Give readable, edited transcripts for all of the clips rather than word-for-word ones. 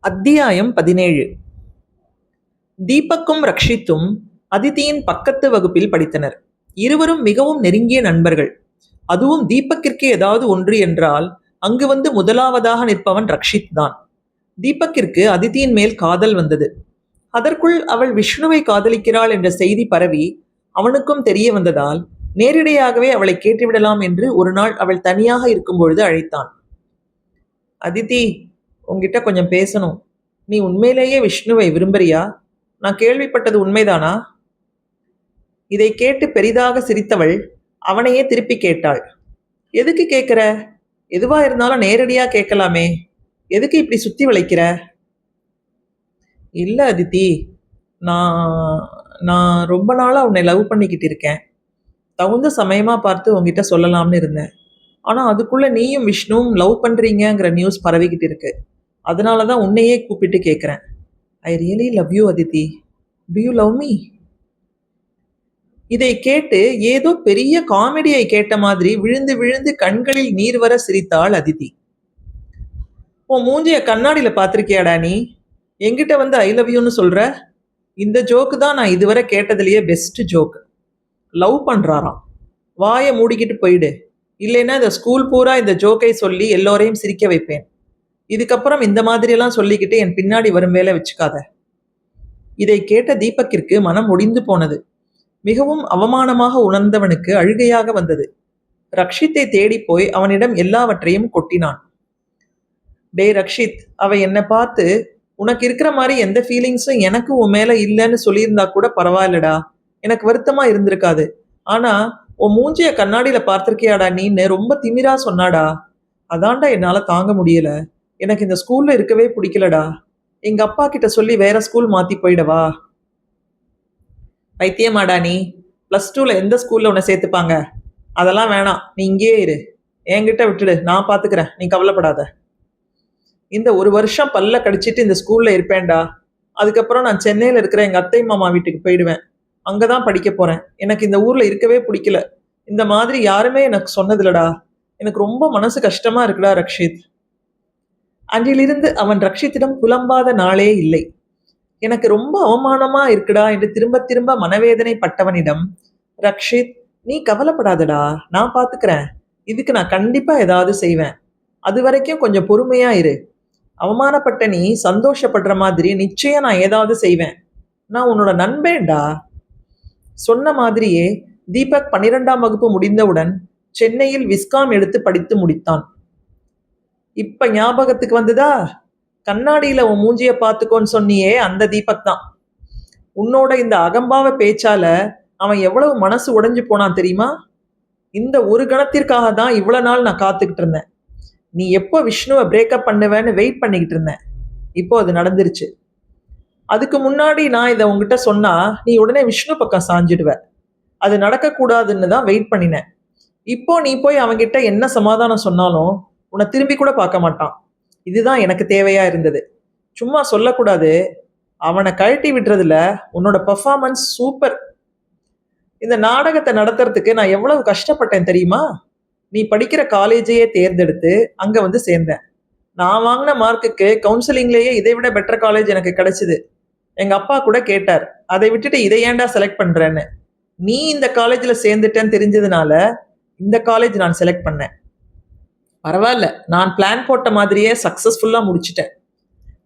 அத்தியாயம் 17. தீபக்கும் ரக்ஷித்தும் அதிதியின் பக்கத்து வகுப்பில் படித்தனர். இருவரும் மிகவும் நெருங்கிய நண்பர்கள். அதுவும் தீபக்கிற்கு ஏதாவது ஒன்று என்றால் அங்கு வந்து முதலாவதாக நிற்பவன் ரக்ஷித் தான். தீபக்கிற்கு அதிதியின் மேல் காதல் வந்தது. அதற்குள் அவள் விஷ்ணுவை காதலிக்கிறாள் என்ற செய்தி பரவி அவனுக்கும் தெரிய வந்ததால் நேரிடையாகவே அவளை கேட்டுவிடலாம் என்று ஒரு நாள் அவள் தனியாக இருக்கும் பொழுது அழைத்தான். அதிதி, உன்கிட்ட கொஞ்சம் பேசணும். நீ உண்மையிலேயே விஷ்ணுவை விரும்புறியா? நான் கேள்விப்பட்டது உண்மைதானா? இதை கேட்டு பெரிதாக சிரித்தவள் அவனையே திருப்பி கேட்டாள். எதுக்கு கேட்குற? எதுவா இருந்தாலும் நேரடியா கேட்கலாமே. எதுக்கு இப்படி சுத்தி வளைக்கிற? இல்ல அதித்தி, நான் நான் ரொம்ப நாளா உன்னை லவ் பண்ணிக்கிட்டு இருக்கேன். தகுந்த சமயமா பார்த்து உங்ககிட்ட சொல்லலாம்னு இருந்தேன். ஆனா அதுக்குள்ள நீயும் விஷ்ணுவும் லவ் பண்றீங்கிற நியூஸ் பரவிக்கிட்டு இருக்கு. அதனால தான் உன்னையே கூப்பிட்டு கேட்குறேன். I really love you Aditi. To you love me? இதை கேட்டு ஏதோ பெரிய காமெடியை கேட்ட மாதிரி விழுந்து விழுந்து கண்களில் நீர் வர சிரித்தாள் அதிதி. உன் மூஞ்சிய கண்ணாடியில பார்த்துருக்கியாடா நீ? என்கிட்ட வந்து ஐ லவ் யூன்னு சொல்ற? இந்த ஜோக்கு தான் நான் இதுவரை கேட்டதுலேயே பெஸ்ட் ஜோக்கு. லவ் பண்றாராம். வாயை மூடிக்கிட்டு போயிடு. இல்லைன்னா இந்த ஸ்கூல் பூரா இந்த ஜோக்கை சொல்லி எல்லோரையும் சிரிக்க வைப்பேன். இதுக்கப்புறம் இந்த மாதிரியெல்லாம் சொல்லிக்கிட்டு என் பின்னாடி வரும் வேலை வச்சுக்காத. இதை கேட்ட தீபக்கிற்கு மனம் ஒடிந்து போனது. மிகவும் அவமானமாக உணர்ந்தவனுக்கு அழுகையாக வந்தது. ரக்ஷித்தை தேடி போய் அவனிடம் எல்லாவற்றையும் கொட்டினான். டே ரக்ஷித், அவ என்னை பார்த்து உனக்கு இருக்கிற மாதிரி எந்த ஃபீலிங்ஸும் எனக்கு உன் மேல இல்லைன்னு சொல்லியிருந்தா கூட பரவாயில்லடா, எனக்கு வருத்தமா இருந்திருக்காது. ஆனா உன் மூஞ்சிய கண்ணாடியில பார்த்திருக்கியாடா நீன்னு ரொம்ப திமிரா சொன்னாடா. அதான்டா என்னால தாங்க முடியல. எனக்கு இந்த ஸ்கூல்ல இருக்கவே பிடிக்கலடா. எங்க அப்பா கிட்ட சொல்லி வேற ஸ்கூல் மாத்தி போயிடவா? பைத்தியமாடா நீ? +2ல எந்த ஸ்கூல்ல உன்னை சேர்த்துப்பாங்க? அதெல்லாம் வேணாம், நீ இங்கேயே இரு. என்கிட்ட விட்டுடு, நான் பாத்துக்கிறேன், நீ கவலைப்படாத. இந்த ஒரு வருஷம் பல்ல கடிச்சிட்டு இந்த ஸ்கூல்ல இருப்பேன்டா. அதுக்கப்புறம் நான் சென்னையில இருக்கிற எங்க அத்தை மாமா வீட்டுக்கு போயிடுவேன். அங்கதான் படிக்க போறேன். எனக்கு இந்த ஊர்ல இருக்கவே பிடிக்கல. இந்த மாதிரி யாருமே எனக்கு சொன்னதில்லடா. எனக்கு ரொம்ப மனசு கஷ்டமா இருக்குடா ரக்ஷித். அன்றிலிருந்து அவன் ரக்ஷித்திடம் புலம்பாத நாளே இல்லை. எனக்கு ரொம்ப அவமானமா இருக்குடா என்று திரும்ப திரும்ப மனவேதனை பட்டவனிடம், ரக்ஷித், நீ கவலைப்படாதடா, நான் பாத்துக்கிறேன். இதுக்கு நான் கண்டிப்பா ஏதாவது செய்வேன். அது வரைக்கும் கொஞ்சம் பொறுமையா இரு. அவமானப்பட்ட நீ சந்தோஷப்படுற மாதிரி நிச்சயம் நான் ஏதாவது செய்வேன். நான் உன்னோட நண்பேன்டா. சொன்ன மாதிரியே தீபக் 12ஆம் வகுப்பு முடிந்தவுடன் சென்னையில் விஸ்காம் எடுத்து படித்து முடித்தான். இப்ப ஞாபகத்துக்கு வந்ததா? கண்ணாடியில உன் மூஞ்சிய பார்த்துக்கோன்னு சொன்னியே, அந்த தீபக் தான். உன்னோட இந்த அகம்பாவ பேச்சால அவன் எவ்வளவு மனசு உடைஞ்சு போனான் தெரியுமா? இந்த ஒரு கணத்திற்காக தான் இவ்வளவு நாள் நான் காத்துக்கிட்டு இருந்தேன். நீ எப்போ விஷ்ணுவை பிரேக்கப் பண்ணுவேன்னு வெயிட் பண்ணிக்கிட்டு இருந்தேன். இப்போ அது நடந்துருச்சு. அதுக்கு முன்னாடி நான் இதை உங்ககிட்ட சொன்னா நீ உடனே விஷ்ணு பக்கம் சாஞ்சிடுவ. அது நடக்கக்கூடாதுன்னு தான் வெயிட் பண்ணினேன். இப்போ நீ போய் அவன்கிட்ட என்ன சமாதானம் சொன்னாலும் உன்னை திரும்பி கூட பார்க்க மாட்டான். இதுதான் எனக்கு தேவையா இருந்தது. சும்மா சொல்லக்கூடாது. அவனை கழட்டி விடுறதுல உன்னோட பெர்ஃபார்மன்ஸ் சூப்பர். இந்த நாடகத்தை நடத்துறதுக்கு நான் எவ்வளவு கஷ்டப்பட்டேன் தெரியுமா? நீ படிக்கிற காலேஜையே தேர்ந்தெடுத்து அங்க வந்து சேர்ந்தேன். நான் வாங்கின மார்க்குக்கு கவுன்சிலிங்லேயே இதை விட பெட்டர் காலேஜ் எனக்கு கிடைச்சிது. எங்க அப்பா கூட கேட்டார், அதை விட்டுட்டு இதை ஏன்டா செலக்ட் பண்றேன்னு. நீ இந்த காலேஜில் சேர்ந்துட்டேன்னு தெரிஞ்சதுனால இந்த காலேஜ் நான் செலக்ட் பண்ணேன். பரவாயில்ல, நான் பிளான் போட்ட மாதிரியே சக்ஸஸ்ஃபுல்லாக முடிச்சிட்டேன்.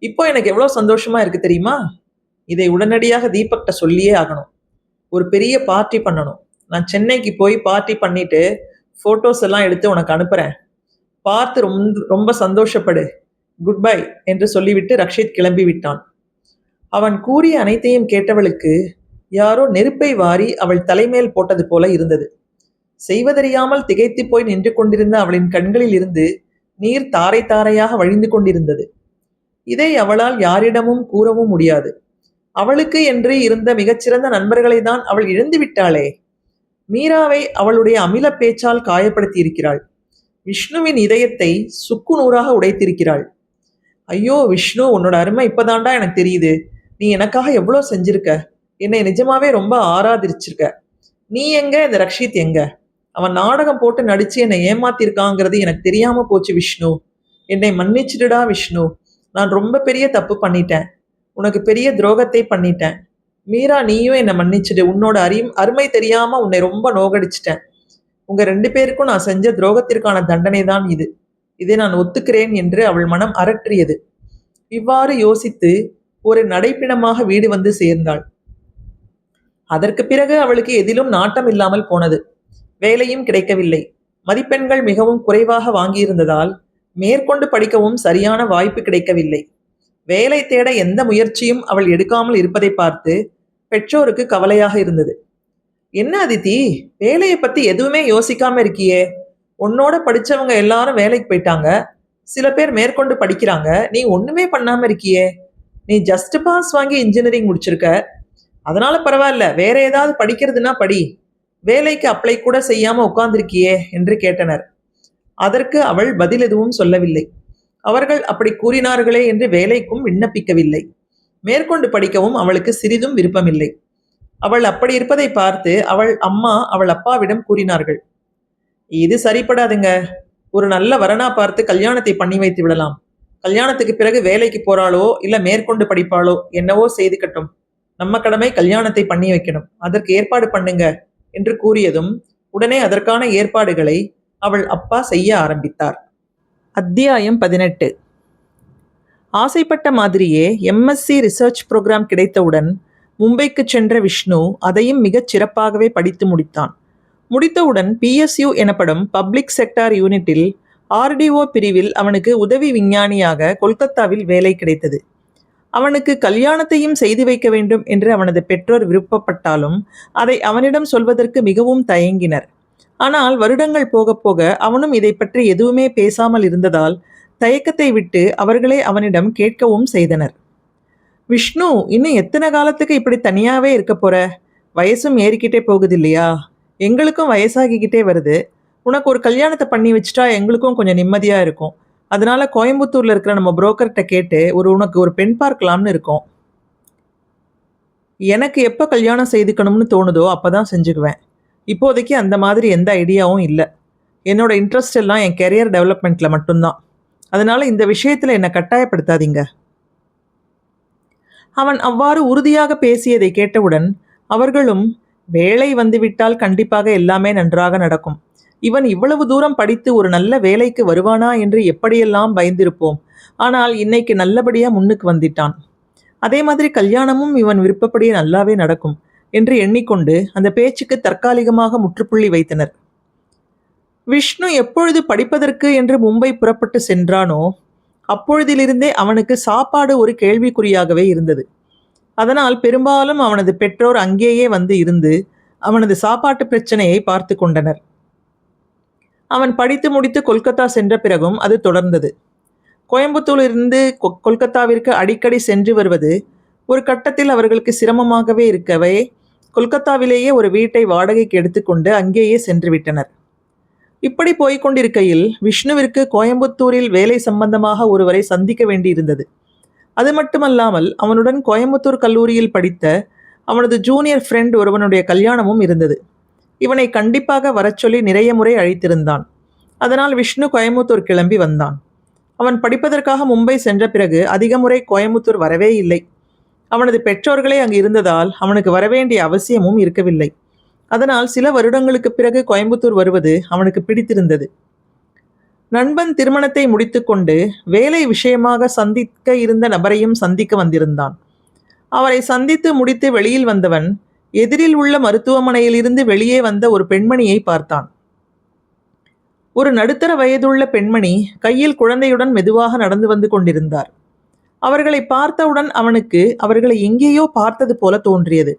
இப்போ எனக்கு எவ்வளோ சந்தோஷமா இருக்கு தெரியுமா? இதை உடனடியாக தீபக்கிட்ட சொல்லியே ஆகணும். ஒரு பெரிய பார்ட்டி பண்ணணும். நான் சென்னைக்கு போய் பார்ட்டி பண்ணிட்டு ஃபோட்டோஸ் எல்லாம் எடுத்து உனக்கு அனுப்புகிறேன். பார்த்து ரொம்ப ரொம்ப சந்தோஷப்படு. குட் பை என்று சொல்லிவிட்டு ரக்ஷித் கிளம்பி விட்டான். அவன் கூறிய அனைத்தையும் கேட்டவளுக்கு யாரோ நெருப்பை வாரி அவள் தலைமேல் போட்டது போல இருந்தது. செய்வதறியாமல் திகைத்து போய் நின்று கொண்டிருந்த அவளின் கண்களில் இருந்து நீர் தாரை தாரையாக வழிந்து கொண்டிருந்தது. இதை அவளால் யாரிடமும் கூறவும் முடியாது. அவளுக்கு என்று இருந்த மிகச்சிறந்த நண்பர்களை தான் அவள் இழந்து விட்டாளே. மீராவை அவளுடைய அமில பேச்சால் காயப்படுத்தி இருக்கிறாள். விஷ்ணுவின் இதயத்தை சுக்கு நூறாக உடைத்திருக்கிறாள். ஐயோ விஷ்ணு, உன்னோட அருமை இப்பதான்டா எனக்கு தெரியுது. நீ எனக்காக எவ்வளோ செஞ்சிருக்க. என்னை நிஜமாவே ரொம்ப ஆராதிச்சிருக்க. நீ எங்க, இந்த ரக்ஷித் எங்க? அவன் நாடகம் போட்டு நடிச்சு என்னை ஏமாத்திருக்காங்கிறது எனக்கு தெரியாம போச்சு விஷ்ணு. என்னை மன்னிச்சிடுடா விஷ்ணு. நான் ரொம்ப பெரிய தப்பு பண்ணிட்டேன். உனக்கு பெரிய துரோகத்தை பண்ணிட்டேன். மீரா, நீயும் என்னை மன்னிச்சிடு. உன்னோட அருமை தெரியாம உன்னை ரொம்ப நோகடிச்சிட்டேன். உங்க 2 பேருக்கும் நான் செஞ்ச துரோகத்திற்கான தண்டனை தான் இது. இதை நான் ஒத்துக்கிறேன் என்று அவள் மனம் அரற்றியது. இவ்வாறு யோசித்து ஒரு நடைப்பிணமாக வீடு வந்து சேர்ந்தாள். அதற்கு பிறகு அவளுக்கு எதிலும் நாட்டம் இல்லாமல் போனது. வேலையும் கிடைக்கவில்லை. மதிப்பெண்கள் மிகவும் குறைவாக வாங்கியிருந்ததால் மேற்கொண்டு படிக்கவும் சரியான வாய்ப்பு கிடைக்கவில்லை. வேலை தேட எந்த முயற்சியும் அவள் எடுக்காமல் இருப்பதை பார்த்து பெற்றோருக்கு கவலையாக இருந்தது. என்ன அதித்தி, வேலையை பத்தி எதுவுமே யோசிக்காம இருக்கியே? உன்னோட படிச்சவங்க எல்லாரும் வேலைக்கு போயிட்டாங்க. சில பேர் மேற்கொண்டு படிக்கிறாங்க. நீ ஒண்ணுமே பண்ணாம இருக்கியே? நீ ஜஸ்ட் பாஸ் வாங்கி இன்ஜினியரிங் முடிச்சிருக்க. அதனால பரவாயில்ல, வேற ஏதாவது படிக்கிறதுனா படி. வேலைக்கு அப்ளை கூட செய்யாம உட்கார்ந்திருக்கியே என்று கேட்டனர். அதற்கு அவள் பதில் எதுவும் சொல்லவில்லை. அவர்கள் அப்படி கூறினார்களே என்று வேலைக்கும் விண்ணப்பிக்கவில்லை. மேற்கொண்டு படிக்கவும் அவளுக்கு சிறிதும் விருப்பமில்லை. அவள் அப்படி இருப்பதை பார்த்து அவள் அம்மா அவள் அப்பாவிடம் கூறினார்கள், இது சரிப்படாதுங்க. ஒரு நல்ல வரனா பார்த்து கல்யாணத்தை பண்ணி வைத்து விடலாம். கல்யாணத்துக்கு பிறகு வேலைக்கு போறாளோ இல்ல மேற்கொண்டு படிப்பாளோ என்னவோ செய்துக்கட்டும். நம்ம கடமை கல்யாணத்தை பண்ணி வைக்கணும். அதற்கு ஏற்பாடு பண்ணுங்க என்று கூறியதும் உடனே அதற்கான ஏற்பாடுகளை அவள் அப்பா செய்ய ஆரம்பித்தார். அத்தியாயம் 18. ஆசைப்பட்ட மாதிரியே எம்எஸ்சி ரிசர்ச் புரோகிராம் கிடைத்தவுடன் மும்பைக்கு சென்ற விஷ்ணு அதையும் மிகச் சிறப்பாகவே படித்து முடித்தான். முடித்தவுடன் பிஎஸ்யூ எனப்படும் பப்ளிக் செக்டார் யூனிட்டில் ஆர்டிஓ பிரிவில் அவனுக்கு உதவி விஞ்ஞானியாக கொல்கத்தாவில் வேலை கிடைத்தது. அவனுக்கு கல்யாணத்தையும் செய்து வைக்க வேண்டும் என்று அவனது பெற்றோர் விருப்பப்பட்டாலும் அதை அவனிடம் சொல்வதற்கு மிகவும் தயங்கினர். ஆனால் வருடங்கள் போக போக அவனும் இதை பற்றி எதுவுமே பேசாமல் இருந்ததால் தயக்கத்தை விட்டு அவர்களே அவனிடம் கேட்கவும் செய்தனர். விஷ்ணு, இன்னும் எத்தனை காலத்துக்கு இப்படி தனியாகவே இருக்க போற? வயசும் ஏறிக்கிட்டே போகுது இல்லையா? எங்களுக்கும் வயசாகிக்கிட்டே வருது. உனக்கு ஒரு கல்யாணத்தை பண்ணி வச்சுட்டா எங்களுக்கும் கொஞ்சம் நிம்மதியாக இருக்கும். அதனால கோயம்புத்தூரில் இருக்கிற நம்ம புரோக்கர்கிட்ட கேட்டு உனக்கு ஒரு பெண் பார்க்கலாம்னு இருக்கோம். எனக்கு எப்போ கல்யாணம் செய்துக்கணும்னு தோணுதோ அப்போ தான் செஞ்சுக்குவேன். இப்போதைக்கு அந்த மாதிரி எந்த ஐடியாவும் இல்லை. என்னோட இன்ட்ரெஸ்ட் எல்லாம் என் கெரியர் டெவலப்மெண்ட்டில் மட்டும்தான். அதனால இந்த விஷயத்தில் என்னை கட்டாயப்படுத்தாதீங்க. அவன் அவ்வாறு உறுதியாக பேசியதை கேட்டவுடன் அவர்களும், வேலை வந்துவிட்டால் கண்டிப்பாக எல்லாமே நன்றாக நடக்கும். இவன் இவ்வளவு தூரம் படித்து ஒரு நல்ல வேலைக்கு வருவானா என்று எப்படியெல்லாம் பயந்திருப்போம். ஆனால் இன்னைக்கு நல்லபடியாக முன்னுக்கு வந்துட்டான். அதே மாதிரி கல்யாணமும் இவன் விருப்பப்படியே நல்லாவே நடக்கும் என்று எண்ணிக்கொண்டு அந்த பேச்சுக்கு தற்காலிகமாக முற்றுப்புள்ளி வைத்தனர். விஷ்ணு எப்பொழுது படிப்பதற்கு என்று மும்பை புறப்பட்டு சென்றானோ அப்பொழுதிலிருந்தே அவனுக்கு சாப்பாடு ஒரு கேள்விக்குறியாகவே இருந்தது. அதனால் பெரும்பாலும் அவனது பெற்றோர் அங்கேயே வந்து இருந்து அவனது சாப்பாட்டு பிரச்சனையை பார்த்து கொண்டனர். அவன் படித்து முடித்து கொல்கத்தா சென்ற பிறகும் அது தொடர்ந்தது. கோயம்புத்தூரிலிருந்து கொல்கத்தாவிற்கு அடிக்கடி சென்று வருவது ஒரு கட்டத்தில் அவர்களுக்கு சிரமமாகவே இருக்கவே கொல்கத்தாவிலேயே ஒரு வீட்டை வாடகைக்கு எடுத்துக்கொண்டு அங்கேயே சென்று விட்டனர். இப்படி போய்கொண்டிருக்கையில் விஷ்ணுவிற்கு கோயம்புத்தூரில் வேலை சம்பந்தமாக ஒருவரை சந்திக்க வேண்டியிருந்தது. அது மட்டுமல்லாமல் அவனுடன் கோயம்புத்தூர் கல்லூரியில் படித்த அவனது ஜூனியர் ஃப்ரெண்ட் ஒருவனுடைய கல்யாணமும் இருந்தது. இவனை கண்டிப்பாக வரச்சொல்லி நிறைய முறை அழைத்திருந்தான். அதனால் விஷ்ணு கோயம்புத்தூர் கிளம்பி வந்தான். அவன் படிப்பதற்காக மும்பை சென்ற பிறகு அதிக முறை கோயம்புத்தூர் வரவே இல்லை. அவனது பெற்றோர்களே அங்கு இருந்ததால் அவனுக்கு வரவேண்டிய அவசியமும் இருக்கவில்லை. அதனால் சில வருடங்களுக்கு பிறகு கோயம்புத்தூர் வருவது அவனுக்கு பிடித்திருந்தது. நண்பன் திருமணத்தை முடித்துக்கொண்டு வேலை விஷயமாக சந்திக்க இருந்த நபரையும் சந்திக்க வந்திருந்தான். அவரை சந்தித்து முடித்து வெளியில் வந்தவன் எதிரில் உள்ள மருத்துவமனையிலிருந்து வெளியே வந்த ஒரு பெண்மணியை பார்த்தான். ஒரு நடுத்தர வயதுள்ள பெண்மணி கையில் குழந்தையுடன் மெதுவாக நடந்து வந்து கொண்டிருந்தார். அவர்களை பார்த்தவுடன் அவனுக்கு அவர்களை எங்கேயோ பார்த்தது போல தோன்றியது.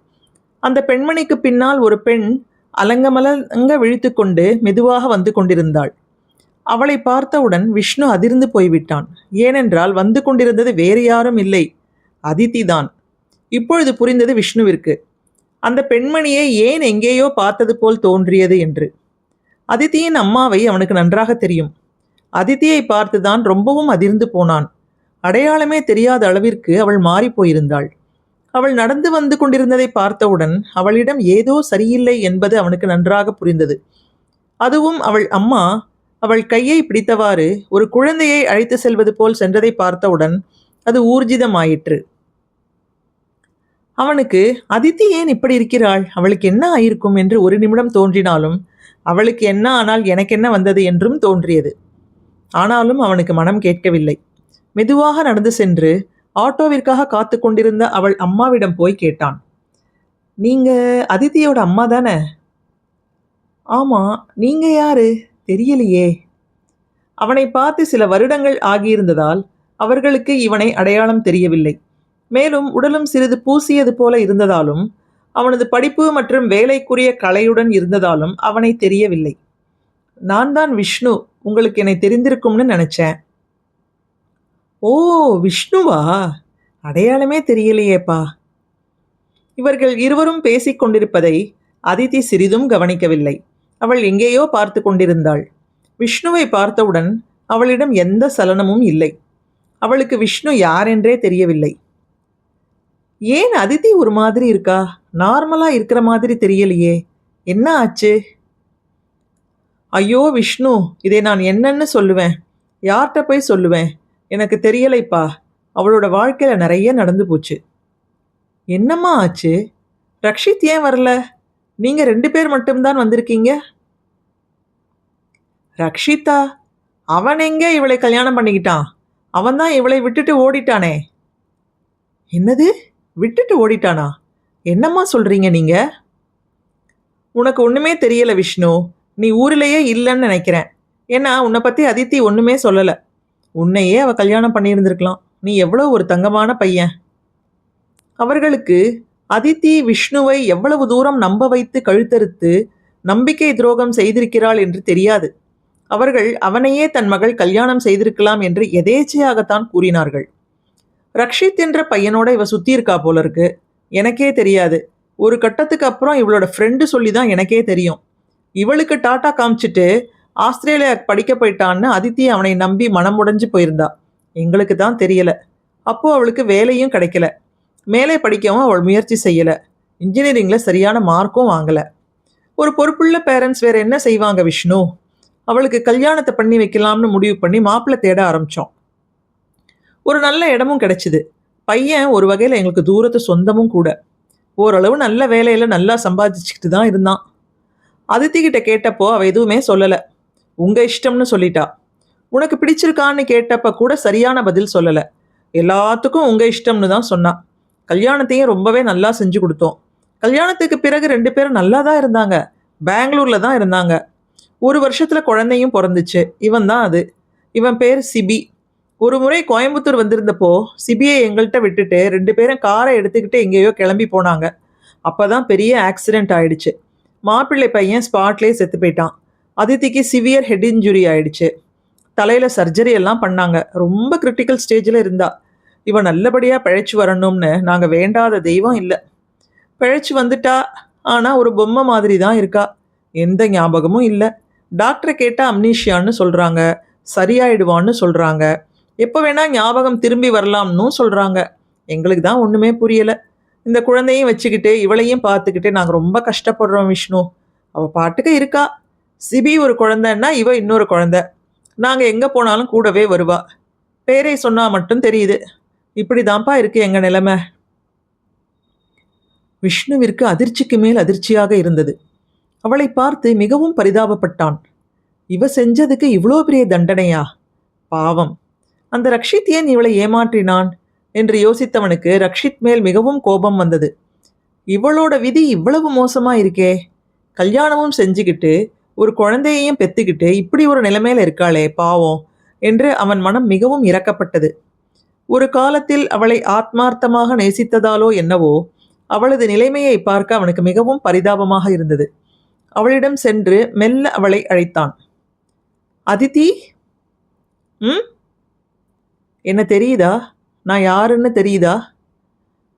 அந்த பெண்மணிக்கு பின்னால் ஒரு பெண் அலங்கமலங்க விழித்து கொண்டு மெதுவாக வந்து கொண்டிருந்தாள். அவளை பார்த்தவுடன் விஷ்ணு அதிர்ந்து போய்விட்டான். ஏனென்றால் வந்து கொண்டிருந்தது வேறு யாரும் இல்லை, அதித்தி தான். இப்பொழுது புரிந்தது விஷ்ணுவிற்கு அந்த பெண்மணியை ஏன் எங்கேயோ பார்த்தது போல் தோன்றியது என்று. அதித்தியின் அம்மாவை அவனுக்கு நன்றாக தெரியும். அதித்தியை பார்த்துதான் ரொம்பவும் அதிர்ந்து போனான். அடையாளமே தெரியாத அளவிற்கு அவள் மாறி போயிருந்தாள். அவள் நடந்து வந்து கொண்டிருந்ததை பார்த்தவுடன் அவளிடம் ஏதோ சரியில்லை என்பது அவனுக்கு நன்றாக புரிந்தது. அதுவும் அவள் அம்மா அவள் கையை பிடித்தவாறு ஒரு குழந்தையை அழைத்து செல்வது போல் சென்றதை பார்த்தவுடன் அது ஊர்ஜிதமாயிற்று. அவனுக்கு அதித்தி ஏன் இப்படி இருக்கிறாள், அவளுக்கு என்ன ஆயிருக்கும் என்று ஒரு நிமிடம் தோன்றினாலும் அவளுக்கு என்ன ஆனால் எனக்கு என்ன வந்தது என்றும் தோன்றியது. ஆனாலும் அவனுக்கு மனம் கேட்கவில்லை. மெதுவாக நடந்து சென்று ஆட்டோவிற்காக காத்து கொண்டிருந்த அவள் அம்மாவிடம் போய் கேட்டான். நீங்க அதித்தியோட அம்மா தானே? ஆமா, நீங்க யாரு? தெரியலையே. அவனை பார்த்து சில வருடங்கள் ஆகியிருந்ததால் அவர்களுக்கு இவனை அடையாளம் தெரியவில்லை. மேலும் உடலும் சிறிது பூசியது போல இருந்ததாலும் அவனது படிப்பு மற்றும் வேலைக்குரிய கலையுடன் இருந்ததாலும் அவனை தெரியவில்லை. நான் தான் விஷ்ணு, உங்களுக்கு என்னை தெரிந்திருக்கும்னு நினைச்சேன். ஓ, விஷ்ணுவா? அடையாளமே தெரியலையேப்பா. இவர்கள் இருவரும் பேசிக் கொண்டிருப்பதை அதித்தி சிறிதும் கவனிக்கவில்லை. அவள் எங்கேயோ பார்த்து கொண்டிருந்தாள். விஷ்ணுவை பார்த்தவுடன் அவளிடம் எந்த சலனமும் இல்லை. அவளுக்கு விஷ்ணு யாரென்றே தெரியவில்லை. ஏன் அதித்தி ஒரு மாதிரி இருக்கா? நார்மலா இருக்கிற மாதிரி தெரியலையே, என்ன ஆச்சு? ஐயோ விஷ்ணு, இதை நான் என்னன்னு சொல்லுவேன்? யார்கிட்ட போய் சொல்லுவேன்? எனக்கு தெரியலைப்பா. அவளோட வாழ்க்கையில நிறைய நடந்து போச்சு. என்னம்மா ஆச்சு? ரக்ஷித் ஏன் வரல? நீங்க 2 பேர் மட்டும்தான் வந்திருக்கீங்க. ரக்ஷிதா? அவன் எங்க இவளை கல்யாணம் பண்ணிக்கிட்டான்? அவன் தான் இவளை விட்டுட்டு ஓடிட்டானே. என்னது, விட்டுட்டு ஓடிட்டானா? என்னம்மா சொல்றீங்க நீங்க? உனக்கு ஒண்ணுமே தெரியல விஷ்ணு. நீ ஊரிலேயே இல்லைன்னு நினைக்கிறேன். ஏன்னா உன்னை பத்தி அதித்தி ஒண்ணுமே சொல்லல. உன்னையே அவ கல்யாணம் பண்ணியிருந்திருக்கலாம். நீ எவ்வளோ ஒரு தங்கமான பையன். அவர்களுக்கு அதித்தி விஷ்ணுவை எவ்வளவு தூரம் நம்ப வைத்து கழுத்தறுத்து நம்பிக்கை துரோகம் செய்திருக்கிறாள் என்று தெரியாது. அவர்கள் அவனையே தன் மகள் கல்யாணம் செய்திருக்கலாம் என்று எதேச்சையாகத்தான் கூறினார்கள். ரக்ஷித் என்ற பையனோட இவ சுத்தி இருக்கா போல இருக்கு. எனக்கே தெரியாது. ஒரு கட்டத்துக்கு அப்புறம் இவளோட ஃப்ரெண்டு சொல்லி தான் எனக்கே தெரியும். இவளுக்கு டாட்டா காமிச்சிட்டு ஆஸ்திரேலியா படிக்க போயிட்டான்னு அதித்தி அவனை நம்பி மனம் உடைஞ்சு போயிருந்தா. எங்களுக்கு தான் தெரியல. அப்போ அவளுக்கு வேலையும் கிடைக்கல. மேலே படிக்கவும் அவள் முயற்சி செய்யல. இன்ஜினியரிங்கில் சரியான மார்க்கும் வாங்கலை. ஒரு பொறுப்புள்ள பேரண்ட்ஸ் வேற என்ன செய்வாங்க விஷ்ணு? அவளுக்கு கல்யாணத்தை பண்ணி வைக்கலாம்னு முடிவு பண்ணி மாப்பிள்ளை தேட ஆரம்பித்தோம். ஒரு நல்ல இடமும் கிடைச்சிது. பையன் ஒரு வகையில் எங்களுக்கு தூரத்து சொந்தமும் கூட. ஓரளவு நல்ல வேலையில் நல்லா சம்பாதிச்சுக்கிட்டு தான் இருந்தான். அதித்திக்கிட்ட கேட்டப்போ அவள் எதுவுமே சொல்லலை. உங்கள் இஷ்டம்னு சொல்லிட்டா. உனக்கு பிடிச்சிருக்கான்னு கேட்டப்ப கூட சரியான பதில் சொல்லலை. எல்லாத்துக்கும் உங்கள் இஷ்டம்னு தான் சொன்னான். கல்யாணத்தையும் ரொம்பவே நல்லா செஞ்சு கொடுத்தோம். கல்யாணத்துக்கு பிறகு 2 பேரும் நல்லா தான் இருந்தாங்க. பெங்களூரில் தான் இருந்தாங்க. 1 வருஷத்தில் குழந்தையும் பிறந்துச்சு. இவன் தான் அது. இவன் பேர் சிபி. ஒரு முறை கோயம்புத்தூர் வந்திருந்தப்போ சிபியை எங்கள்கிட்ட விட்டுட்டு 2 பேரும் காரை எடுத்துக்கிட்டு எங்கேயோ கிளம்பி போனாங்க. அப்போ தான் பெரிய ஆக்சிடெண்ட் ஆயிடுச்சு. மாப்பிள்ளை பையன் ஸ்பாட்லேயே செத்து போயிட்டான். அதித்திக்கு சிவியர் ஹெட் இன்ஜுரி ஆயிடுச்சு. தலையில் சர்ஜரி எல்லாம் பண்ணாங்க. ரொம்ப கிரிட்டிக்கல் ஸ்டேஜில் இருந்தா. இவன் நல்லபடியாக பிழைச்சி வரணும்னு நாங்கள் வேண்டாத தெய்வம் இல்லை. பிழைச்சி வந்துட்டா. ஆனால் ஒரு பொம்மை மாதிரி தான் இருக்கா. எந்த ஞாபகமும் இல்லை. டாக்டரை கேட்டால் அம்னீஷியான்னு சொல்கிறாங்க. சரியாயிடுவான்னு சொல்கிறாங்க. எப்போ வேணால் ஞாபகம் திரும்பி வரலாம்னு சொல்கிறாங்க. எங்களுக்கு தான் ஒன்றுமே புரியலை. இந்த குழந்தையும் வச்சுக்கிட்டு இவளையும் பார்த்துக்கிட்டு நாங்கள் ரொம்ப கஷ்டப்படுறோம் விஷ்ணு. அவள் பாட்டுக்கு இருக்கா. சிபி ஒரு குழந்தைன்னா இவ இன்னொரு குழந்தை. நாங்கள் எங்கே போனாலும் கூடவே வருவா. பேரை சொன்னால் மட்டும் தெரியுது. இப்படி தான்ப்பா இருக்குது எங்கள் நிலைமை. விஷ்ணுவிற்கு அதிர்ச்சிக்கு மேல் அதிர்ச்சியாக இருந்தது. அவளை பார்த்து மிகவும் பரிதாபப்பட்டான். இவ செஞ்சதுக்கு இவ்வளோ பெரிய தண்டனையா? பாவம். அந்த ரக்ஷித் ஏன் இவளை ஏமாற்றினான் என்று யோசித்தவனுக்கு ரக்ஷித் மேல் மிகவும் கோபம் வந்தது. இவளோட விதி இவ்வளவு மோசமா இருக்கே. கல்யாணமும் செஞ்சுக்கிட்டு ஒரு குழந்தையையும் பெத்துக்கிட்டு இப்படி ஒரு நிலைமையில இருக்காளே பாவம் என்று அவன் மனம் மிகவும் இரக்கப்பட்டது. ஒரு காலத்தில் அவளை ஆத்மார்த்தமாக நேசித்ததாலோ என்னவோ அவளது நிலைமையை பார்க்க அவனுக்கு மிகவும் பரிதாபமாக இருந்தது. அவளிடம் சென்று மெல்ல அவளை அழைத்தான். அதித்தி, என்ன தெரியுதா? நான் யாருன்னு தெரியுதா?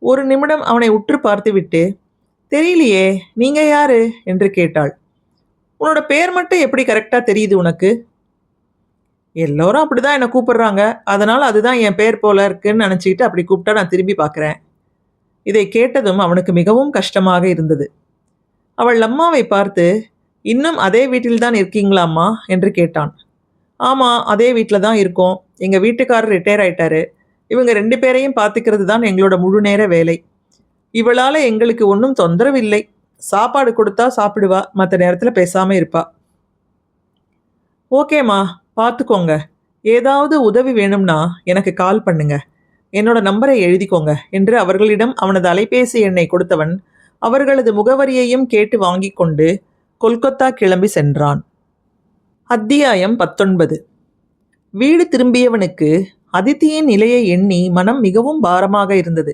ஒரு நிமிடம் அவனை உற்று பார்த்துவிட்டு, தெரியலையே, நீங்க யாரு என்று கேட்டாள். உன்னோட பேர் மட்டும் எப்படி கரெக்டாக தெரியுது உனக்கு? எல்லோரும் அப்படிதான் என்னை கூப்பிடுறாங்க. அதனால் அதுதான் என் பேர் போல இருக்குன்னு நினச்சிக்கிட்டு அப்படி கூப்பிட்டா நான் திரும்பி பார்க்குறேன். இதை கேட்டதும் அவனுக்கு மிகவும் கஷ்டமாக இருந்தது. அவள் அம்மாவை பார்த்து, இன்னும் அதே வீட்டில் தான் இருக்கீங்களா அம்மா என்று கேட்டான். ஆமாம், அதே வீட்டில் தான் இருக்கோம். எங்கள் வீட்டுக்காரர் ரிட்டையர் ஆயிட்டாரு. இவங்க 2 பேரையும் பார்த்துக்கிறது தான் எங்களோட முழு நேர வேலை. இவளால் எங்களுக்கு ஒன்றும் தொந்தரவு இல்லை. சாப்பாடு கொடுத்தா சாப்பிடுவா, மற்ற நேரத்தில் பேசாமல் இருப்பா. ஓகேம்மா, பார்த்துக்கோங்க. ஏதாவது உதவி வேணும்னா எனக்கு கால் பண்ணுங்க. என்னோட நம்பரை எழுதிக்கோங்க என்று அவர்களிடம் அவனது அலைபேசி எண்ணை கொடுத்தவன் அவர்களது முகவரியையும் கேட்டு வாங்கி கொண்டு கொல்கத்தா கிளம்பி சென்றான். அத்தியாயம் 19. வீடு திரும்பியவனுக்கு அதித்தியின் நிலையை எண்ணி மனம் மிகவும் பாரமாக இருந்தது.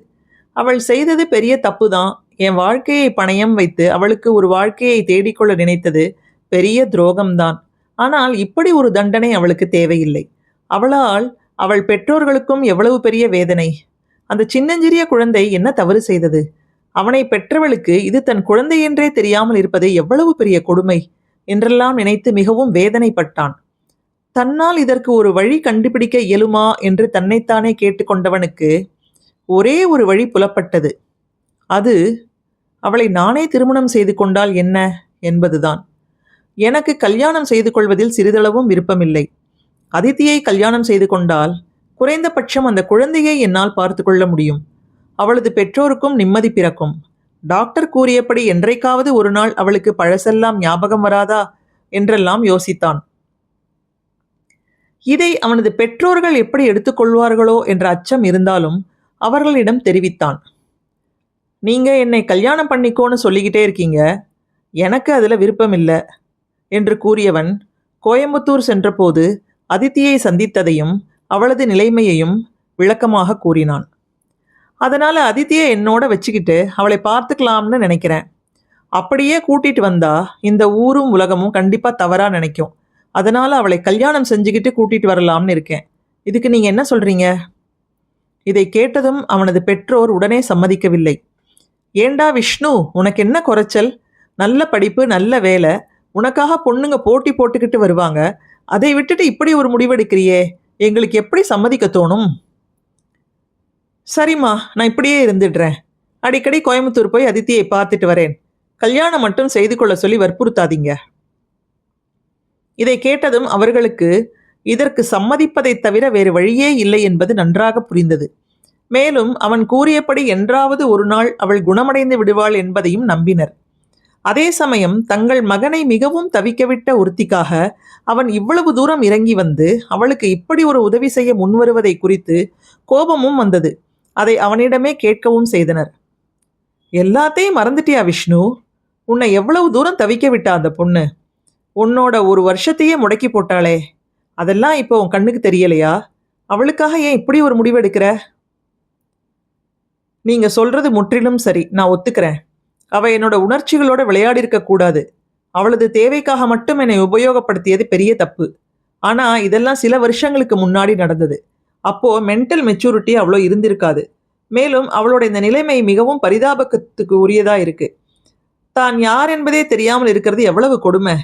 அவள் செய்தது பெரிய தப்புதான். என் வாழ்க்கையை பணயம் வைத்து அவளுக்கு ஒரு வாழ்க்கையை தேடிக்கொள்ள நினைத்தது பெரிய துரோகம்தான். ஆனால் இப்படி ஒரு தண்டனை அவளுக்கு தேவையில்லை. அவளால் அவள் பெற்றோர்களுக்கும் எவ்வளவு பெரிய வேதனை. அந்த சின்னஞ்சிறிய குழந்தை என்ன தவறு செய்தது? அவனை பெற்றவளுக்கு இது தன் குழந்தை என்றே தெரியாமல் இருப்பது எவ்வளவு பெரிய கொடுமை என்றெல்லாம் நினைத்து மிகவும் வேதனைப்பட்டான். தன்னால் இதற்கு ஒரு வழி கண்டுபிடிக்க இயலுமா என்று தன்னைத்தானே கேட்டுக்கொண்டவனுக்கு ஒரே ஒரு வழி புலப்பட்டது. அது அவளை நானே திருமணம் செய்து கொண்டால் என்ன என்பதுதான். எனக்கு கல்யாணம் செய்து கொள்வதில் சிறிதளவும் விருப்பமில்லை. அதித்தியை கல்யாணம் செய்து கொண்டால் குறைந்தபட்சம் அந்த குழந்தையை என்னால் பார்த்து கொள்ள முடியும். அவளது பெற்றோருக்கும் நிம்மதி பிறக்கும். டாக்டர் கூறியபடி என்றைக்காவது ஒரு நாள் அவளுக்கு பழசெல்லாம் ஞாபகம் வராதா என்றெல்லாம் யோசித்தான். இதை அவனது பெற்றோர்கள் எப்படி எடுத்துக்கொள்வார்களோ என்ற அச்சம் இருந்தாலும் அவர்களிடம் தெரிவித்தான். நீங்க என்னை கல்யாணம் பண்ணிக்கோன்னு சொல்லிக்கிட்டே இருக்கீங்க, எனக்கு அதில் விருப்பம் இல்லை என்று கூறியவன் கோயம்புத்தூர் சென்றபோது அதித்தியை சந்தித்ததையும் அவளது நிலைமையையும் விளக்கமாக கூறினான். அதனால் அதித்தியை என்னோட வச்சுக்கிட்டு அவளை பார்த்துக்கலாம்னு நினைக்கிறேன். அப்படியே கூட்டிகிட்டு வந்தா இந்த ஊரும் உலகமும் கண்டிப்பாக தவறாக நினைக்கும். அதனால் அவளை கல்யாணம் செஞ்சுக்கிட்டு கூட்டிகிட்டு வரலாம்னு இருக்கேன். இதுக்கு நீங்கள் என்ன சொல்கிறீங்க? இதை கேட்டதும் அவனது பெற்றோர் உடனே சம்மதிக்கவில்லை. ஏண்டா விஷ்ணு, உனக்கு என்ன குறைச்சல்? நல்ல படிப்பு, நல்ல வேலை, உனக்காக பொண்ணுங்க போட்டி போட்டுக்கிட்டு வருவாங்க. அதை விட்டுட்டு இப்படி ஒரு முடிவெடுக்கிறியே, எங்களுக்கு எப்படி சம்மதிக்க தோணும்? சரிம்மா, நான் இப்படியே இருந்துடுறேன். அடிக்கடி கோயம்புத்தூர் போய் அதித்தியை பார்த்துட்டு வரேன். கல்யாணம் மட்டும் செய்து கொள்ள சொல்லி வற்புறுத்தாதீங்க. இதை கேட்டதும் அவர்களுக்கு இதற்கு சம்மதிப்பதை தவிர வேறு வழியே இல்லை என்பது நன்றாக புரிந்தது. மேலும் அவன் கூறியபடி என்றாவது ஒரு நாள் அவள் குணமடைந்து விடுவாள் என்பதையும் நம்பினர். அதே சமயம் தங்கள் மகனை மிகவும் தவிக்கவிட்ட ஒருத்திக்காக அவன் இவ்வளவு தூரம் இறங்கி வந்து அவளுக்கு இப்படி ஒரு உதவி செய்ய முன்வருவதை குறித்து கோபமும் வந்தது. அதை அவனிடமே கேட்கவும் செய்தனர். எல்லாத்தையும் மறந்துட்டியா விஷ்ணு? உன்னை எவ்வளவு தூரம் தவிக்க விட்டா அந்த பொண்ணு? உன்னோட ஒரு வருஷத்தையே முடக்கி போட்டாளே, அதெல்லாம் இப்போ உன் கண்ணுக்கு தெரியலையா? அவளுக்காக ஏன் இப்படி ஒரு முடிவெடுக்கிற? நீங்க சொல்றது முற்றிலும் சரி, நான் ஒத்துக்கிறேன். அவள் என்னோட உணர்ச்சிகளோட விளையாடி இருக்கக்கூடாது. அவளது தேவைக்காக மட்டும் என்னை உபயோகப்படுத்தியது பெரிய தப்பு. ஆனால் இதெல்லாம் சில வருஷங்களுக்கு முன்னாடி நடந்தது. அப்போது மென்டல் மெச்சூரிட்டி அவ்வளோ இருந்திருக்காது. மேலும் அவளோட இந்த நிலைமை மிகவும் பரிதாபத்துக்கு உரியதாக இருக்குது. தான் யார் என்பதே தெரியாமல் இருக்கிறது எவ்வளவு கொடுமை.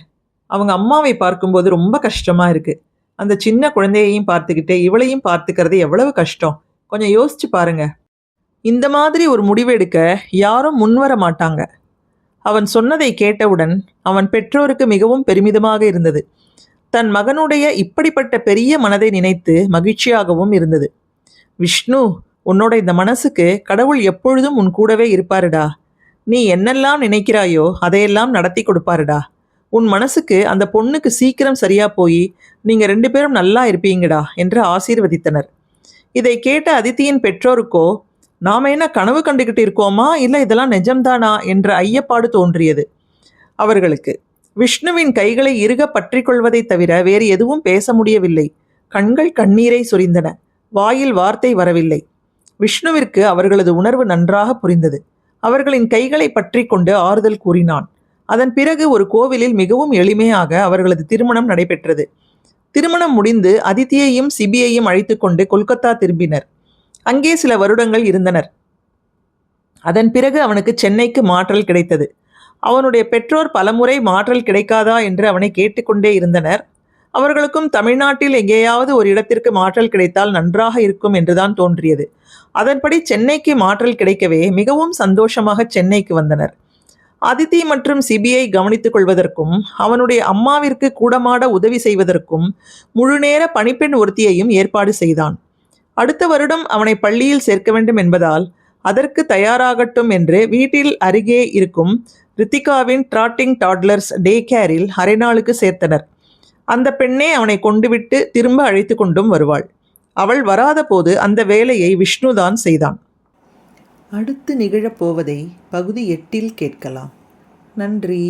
அவங்க அம்மாவை பார்க்கும்போது ரொம்ப கஷ்டமாக இருக்குது. அந்த சின்ன குழந்தையையும் பார்த்துக்கிட்டே இவளையும் பார்த்துக்கிறது எவ்வளவு கஷ்டம். கொஞ்சம் யோசிச்சு பாருங்க. இந்த மாதிரி ஒரு முடிவு எடுக்க யாரும் முன்வர மாட்டாங்க. அவன் சொன்னதை கேட்டவுடன் அவன் பெற்றோருக்கு மிகவும் பெருமிதமாக இருந்தது. தன் மகனுடைய இப்படிப்பட்ட பெரிய மனதை நினைத்து மகிழ்ச்சியாகவும் இருந்தது. விஷ்ணு, உன்னோட இந்த மனசுக்கு கடவுள் எப்பொழுதும் உன் கூடவே இருப்பாருடா. நீ என்னெல்லாம் நினைக்கிறாயோ அதையெல்லாம் நடத்தி கொடுப்பாருடா. உன் மனசுக்கு அந்த பொண்ணுக்கு சீக்கிரம் சரியா போய் நீங்கள் 2 பேரும் நல்லா இருப்பீங்கடா என்று ஆசீர்வதித்தனர். இதை கேட்ட அதித்தியின் பெற்றோருக்கோ நாம் என்ன கனவு கண்டுகிட்டு இருக்கோமா, இல்லை இதெல்லாம் நிஜம்தானா என்ற ஐயப்பாடு தோன்றியது அவர்களுக்கு. விஷ்ணுவின் கைகளை இறுக பற்றி கொள்வதை தவிர வேறு எதுவும் பேச முடியவில்லை. கண்கள் கண்ணீரை சொரிந்தன. வாயில் வார்த்தை வரவில்லை. விஷ்ணுவிற்கு அவர்களது உணர்வு நன்றாக புரிந்தது. அவர்களின் கைகளை பற்றி கொண்டு ஆறுதல் கூறினான். அதன் பிறகு ஒரு கோவிலில் மிகவும் எளிமையாக அவர்களது திருமணம் நடைபெற்றது. திருமணம் முடிந்து அதித்தியையும் சிபியையும் அழைத்து கொண்டு கொல்கத்தா திரும்பினர். அங்கே சில வருடங்கள் இருந்தனர். அதன் பிறகு அவனுக்கு சென்னைக்கு மாற்றல் கிடைத்தது. அவனுடைய பெற்றோர் பலமுறை மாற்றல் கிடைக்காதா என்று அவனை கேட்டுக்கொண்டே இருந்தனர். அவர்களுக்கும் தமிழ்நாட்டில் எங்கேயாவது ஒரு இடத்திற்கு மாற்றல் கிடைத்தால் நன்றாக இருக்கும் என்றுதான் தோன்றியது. அதன்படி சென்னைக்கு மாற்றல் கிடைக்கவே மிகவும் சந்தோஷமாக சென்னைக்கு வந்தனர். அதித்தி மற்றும் சிபியை கவனித்துக் கொள்வதற்கும் அவனுடைய அம்மாவிற்கு கூடமாட உதவி செய்வதற்கும் முழுநேர பணிப்பெண் ஒருத்தியையும் ஏற்பாடு செய்தான். அடுத்த வருடம் அவனை பள்ளியில் சேர்க்க வேண்டும் என்பதால் அதற்கு தயாராகட்டும் என்று வீட்டில் அருகே இருக்கும் ரித்திகாவின் ட்ராட்டிங் டாட்லர்ஸ் டே கேரில் அரை நாளுக்கு சேர்த்தனர். அந்த பெண்ணே அவனை கொண்டுவிட்டு திரும்ப அழைத்து கொண்டும் வருவாள். அவள் வராத போது அந்த வேலையை விஷ்ணுதான் செய்தான். அடுத்து நிகழப்போவதை பகுதி 8 கேட்கலாம். நன்றி.